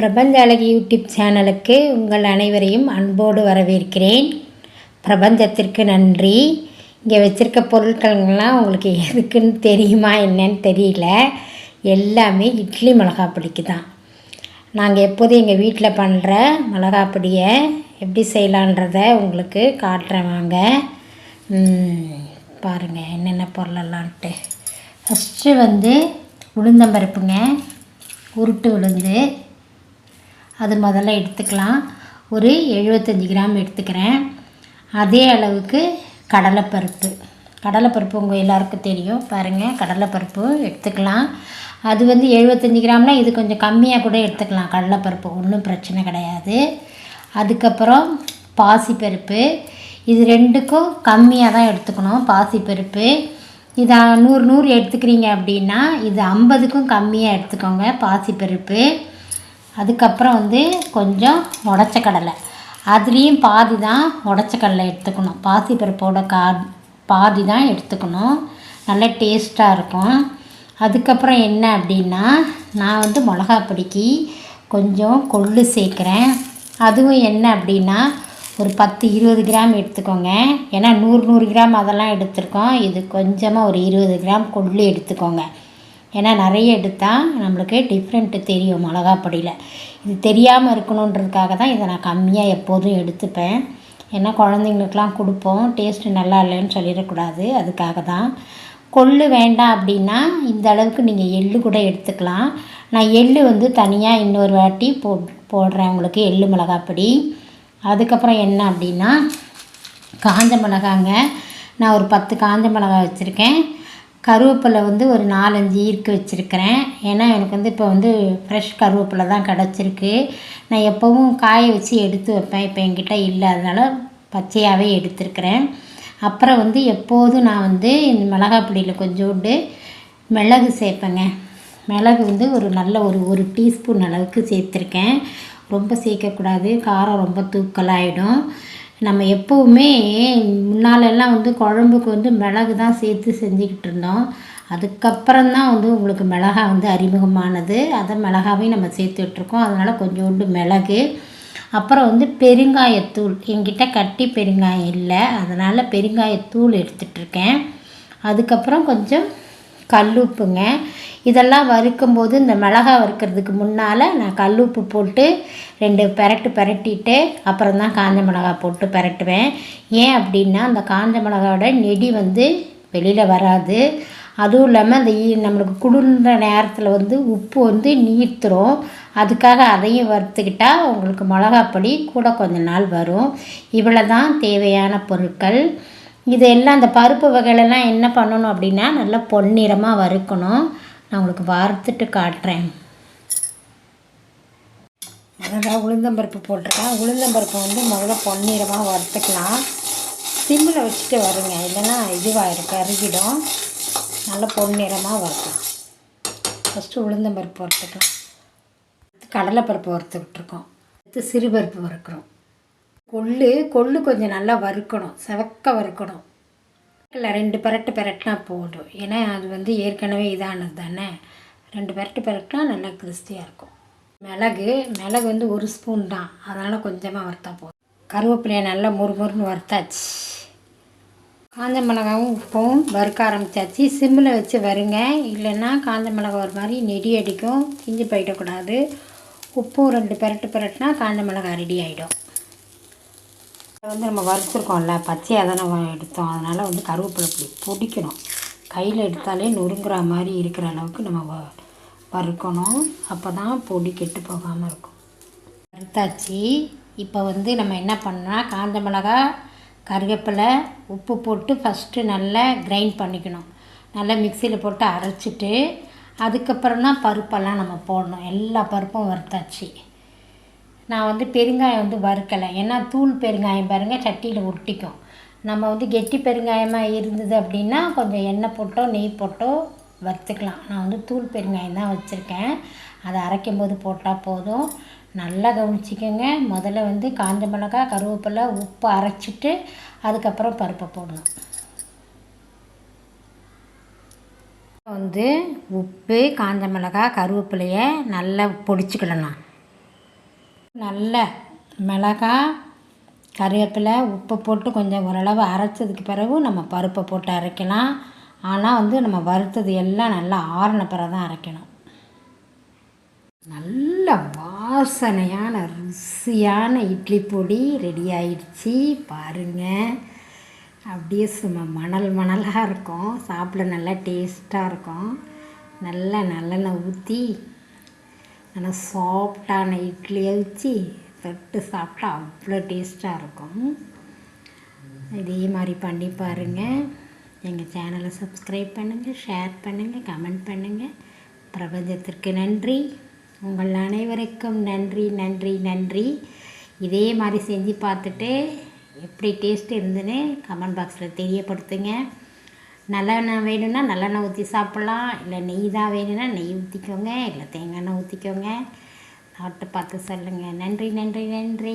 பிரபஞ்ச அழகி யூடியூப் சேனலுக்கு உங்கள் அனைவரையும் அன்போடு வரவேற்கிறேன். பிரபஞ்சத்திற்கு நன்றி. இங்கே வச்சுருக்க பொருட்கள்லாம் உங்களுக்கு எதுக்குன்னு தெரியுமா என்னன்னு தெரியல. எல்லாமே இட்லி மிளகாப்பொடிக்கு தான். நாங்கள் எப்போதும் எங்கள் வீட்டில் பண்ணுற மிளகாப்பொடியை எப்படி செய்யலான்றத உங்களுக்கு காட்டுறேன் வாங்க. பாருங்கள் என்னென்ன பொருளெல்லான்ட்டு. ஃபஸ்ட்டு உளுந்தம்பருப்புங்க, உருட்டு உளுந்து, அது முதல்ல எடுத்துக்கலாம். ஒரு 75 கிராம் எடுத்துக்கிறேன். அதே அளவுக்கு கடலைப்பருப்பு உங்கள் எல்லாருக்கும் தெரியும். பாருங்கள், கடலைப்பருப்பு எடுத்துக்கலாம். அது 75 கிராம்னால் இது கொஞ்சம் கம்மியாக கூட எடுத்துக்கலாம். கடலைப்பருப்பு ஒன்றும் பிரச்சனை கிடையாது. அதுக்கப்புறம் பாசிப்பருப்பு, இது ரெண்டுக்கும் கம்மியாக தான் எடுத்துக்கணும். பாசிப்பருப்பு இதை 100 எடுத்துக்கிறீங்க அப்படின்னா இது 50க்கும் கம்மியாக எடுத்துக்கோங்க பாசிப்பருப்பு. அதுக்கப்புறம் கொஞ்சம் உடச்ச கடலை, அதுலேயும் பாதி தான் உடச்ச கடலை எடுத்துக்கணும். பாசிப்பருப்போட பாதி தான் எடுத்துக்கணும். நல்ல டேஸ்ட்டாக இருக்கும். அதுக்கப்புறம் என்ன அப்படின்னா, நான் மிளகாப்பொடிக்கு கொஞ்சம் கொள்ளு சேர்க்குறேன். அதுவும் என்ன அப்படின்னா ஒரு 10-20 கிராம் எடுத்துக்கோங்க. ஏன்னா 100 கிராம் அதெல்லாம் எடுத்துருக்கோம். இது கொஞ்சமாக ஒரு 20 கிராம் கொள்ளு எடுத்துக்கோங்க. ஏன்னா நிறைய எடுத்தால் நம்மளுக்கு டிஃப்ரெண்ட்டு தெரியும் மிளகாப்பொடியில். இது தெரியாமல் இருக்கணுன்றதுக்காக தான் இதை நான் கம்மியாக எப்போதும் எடுத்துப்பேன். ஏன்னா குழந்தைங்களுக்கெலாம் கொடுப்போம், டேஸ்ட்டு நல்லா இல்லைன்னு சொல்லிடக்கூடாது, அதுக்காக தான். கொள்ளு வேண்டாம் அப்படின்னா இந்த அளவுக்கு நீங்கள் எள்ளு கூட எடுத்துக்கலாம். நான் எள்ளு தனியாக இன்னொரு வாட்டி போடுறேன் உங்களுக்கு, எள்ளு மிளகாப்பொடி. அதுக்கப்புறம் என்ன அப்படின்னா, காஞ்ச மிளகாங்க. நான் ஒரு 10 காஞ்ச மிளகா வச்சுருக்கேன். கருவேப்பிலை ஒரு 4-5 ஈர்க்கு வச்சுருக்கிறேன். ஏன்னா எனக்கு இப்போ ஃப்ரெஷ் கருவேப்பிலை தான் கிடச்சிருக்கு. நான் எப்போவும் காய வச்சு எடுத்து வைப்பேன். இப்போ என்கிட்ட இல்லை, அதனால் பச்சையாகவே எடுத்துருக்கிறேன். அப்புறம் எப்போதும் நான் இந்த மிளகாப்பொடியில் கொஞ்சோண்டு மிளகு சேர்ப்பேங்க. மிளகு ஒரு நல்ல ஒரு டீஸ்பூன் அளவுக்கு சேர்த்துருக்கேன். ரொம்ப சேர்க்கக்கூடாது, காரம் ரொம்ப தூக்கலாகிடும். நம்ம எப்போவுமே முன்னாலெல்லாம் குழம்புக்கு மிளகு தான் சேர்த்து செஞ்சுக்கிட்டு இருந்தோம். அதுக்கப்புறம் தான் உங்களுக்கு மிளகா அறிமுகமானது. அதை மிளகாவையும் நம்ம சேர்த்துட்ருக்கோம். அதனால் கொஞ்சோண்டு மிளகு. அப்புறம் பெருங்காயத்தூள். என்கிட்ட கட்டி பெருங்காயம் இல்லை, அதனால் பெருங்காயத்தூள் எடுத்துகிட்ருக்கேன். அதுக்கப்புறம் கொஞ்சம் கல்லுப்புங்க. இதெல்லாம் வறுக்கும்போது இந்த மிளகா வறுக்கிறதுக்கு முன்னால் நான் கல்லுப்பு போட்டு 2 பெரட்டிட்டு அப்புறம் தான் காஞ்ச மிளகா போட்டு பெரட்டுவேன். ஏன் அப்படின்னா அந்த காஞ்ச மிளகாவோட நெடி வெளியில் வராது. அதுவும் இல்லாமல் அந்த நம்மளுக்கு குளிர்ந்த நேரத்தில் உப்பு நீர்த்துரும். அதுக்காக அதையும் வறுத்துக்கிட்டால் உங்களுக்கு மிளகாப்பொடி கூட கொஞ்ச நாள் வரும். இவ்வளோ தான் தேவையான பொருட்கள். இதெல்லாம் அந்த பருப்பு வகையிலலாம் என்ன பண்ணணும் அப்படின்னா நல்லா பொன்னிறமாக வறுக்கணும். நான் உங்களுக்கு வறுத்துட்டு காட்டுறேன். அதான் உளுந்தம்பருப்பு போட்டிருக்கேன். உளுந்தம்பருப்பு முதல்ல பொன்னிறமாக வறுத்துக்கலாம். சிம்மில் வச்சுட்டு வருங்க, இல்லைன்னா இதுவாகிடும், கருகிடும். நல்லா பொன்னிறமாக வறுக்கலாம். ஃபஸ்ட்டு உளுந்தம்பருப்பு வறுத்துக்கலாம். கடலைப்பருப்பு வறுத்துக்கிட்டுருக்கோம். அடுத்து சிறுபருப்பு வறுக்கிறோம். கொள்ளு கொஞ்சம் நல்லா வறுக்கணும், செவக்க வறுக்கணும். இல்லை 2 பெரட்டினா போதும். ஏன்னா அது ஏற்கனவே இதானது தானே. 2 பெரட்டினா நல்லா கிறிஸ்டியாக இருக்கும். மிளகு 1 ஸ்பூன் தான், அதனால் கொஞ்சமாக வறுத்தா போதும். கருவேப்பிலையை நல்லா முறுமுறுன்னு வறுத்தாச்சு. காஞ்ச மிளகாவும் உப்பும் வறுக்க ஆரம்பித்தாச்சு. சிம்மில் வச்சு வருங்க, இல்லைன்னா காஞ்ச மிளகா ஒரு மாதிரி நெடி அடிக்கும், கிஞ்சி போயிடக்கூடாது. உப்பும் 2 பெரட்டினா காஞ்ச மிளகா ரெடி ஆகிடும். நம்ம வறுத்துருக்கோம்ல, பச்சையாக தான் நம்ம எடுத்தோம். அதனால் கருவேப்பிலை இப்படி பொடிக்கணும். கையில் எடுத்தாலே நொறுங்குற மாதிரி இருக்கிற அளவுக்கு நம்ம வறுக்கணும். அப்போ தான் பொடி கெட்டு போகாமல் இருக்கும். வறுத்தாச்சு. இப்போ நம்ம என்ன பண்ணால் காஞ்ச மிளகா, கருவேப்பிலை, உப்பு போட்டு ஃபஸ்ட்டு நல்லா கிரைண்ட் பண்ணிக்கணும். நல்லா மிக்சியில் போட்டு அரைச்சிட்டு அதுக்கப்புறம் தான் பருப்பெல்லாம் நம்ம போடணும். எல்லா பருப்பும் வறுத்தாச்சு. நான் பெருங்காயம் வறுக்கலை. ஏன்னா தூள் பெருங்காயம் பாருங்கள் சட்டியில் ஒட்டிக்கும். நம்ம கெட்டி பெருங்காயமாக இருந்தது அப்படின்னா கொஞ்சம் எண்ணெய் போட்டோ நெய் போட்டோ வறுத்துக்கலாம். நான் தூள் பெருங்காயம் தான் வச்சுருக்கேன். அதை அரைக்கும் போது போட்டால் போதும். நல்லா கவனிச்சிக்கோங்க. முதல்ல காஞ்ச மிளகா, கருவேப்பிலை, உப்பு அரைச்சிட்டு அதுக்கப்புறம் பருப்பை போடணும். உப்பு, காஞ்ச மிளகா, கருவேப்பிலையை நல்லா பொடிச்சுக்கிடணும். நல்ல மிளகாய், கருவேப்பிலை, உப்பு போட்டு கொஞ்சம் ஓரளவு அரைச்சதுக்கு பிறகு நம்ம பருப்பை போட்டு அரைக்கலாம். ஆனால் நம்ம வறுத்தது எல்லாம் நல்லா ஆறின பிறகு தான் அரைக்கணும். நல்ல வாசனையான ருசியான இட்லி பொடி ரெடி ஆயிடுச்சு பாருங்கள். அப்படியே சும்மா மணலாக இருக்கும், சாப்பிட நல்லா டேஸ்ட்டாக இருக்கும். நல்லா நல்லெண்ணெய் ஊற்றி நல்லா சாஃப்டான இட்லியை வச்சு தொட்டு சாப்பிட்டா அவ்வளோ டேஸ்ட்டாக இருக்கும். இதே மாதிரி பண்ணி பாருங்கள். எங்கள் சேனலை சப்ஸ்கிரைப் பண்ணுங்கள், ஷேர் பண்ணுங்கள், கமெண்ட் பண்ணுங்கள். பிரபஞ்சத்திற்கு நன்றி. உங்கள் அனைவருக்கும் நன்றி நன்றி நன்றி. இதே மாதிரி செஞ்சு பார்த்துட்டு எப்படி டேஸ்ட் இருந்துன்னு கமெண்ட் பாக்ஸில் தெரியப்படுத்துங்க. நல்லெண்ணெய் வேணும்னா நல்லெண்ணெய் ஊற்றி சாப்பிட்லாம், இல்லை நெய் தான் வேணும்னா நெய் ஊற்றிக்கோங்க, இல்லை தேங்காய் எண்ணெய் ஊற்றிக்கோங்க. சாப்பிட்டு பார்த்து சொல்லுங்கள். நன்றி நன்றி நன்றி.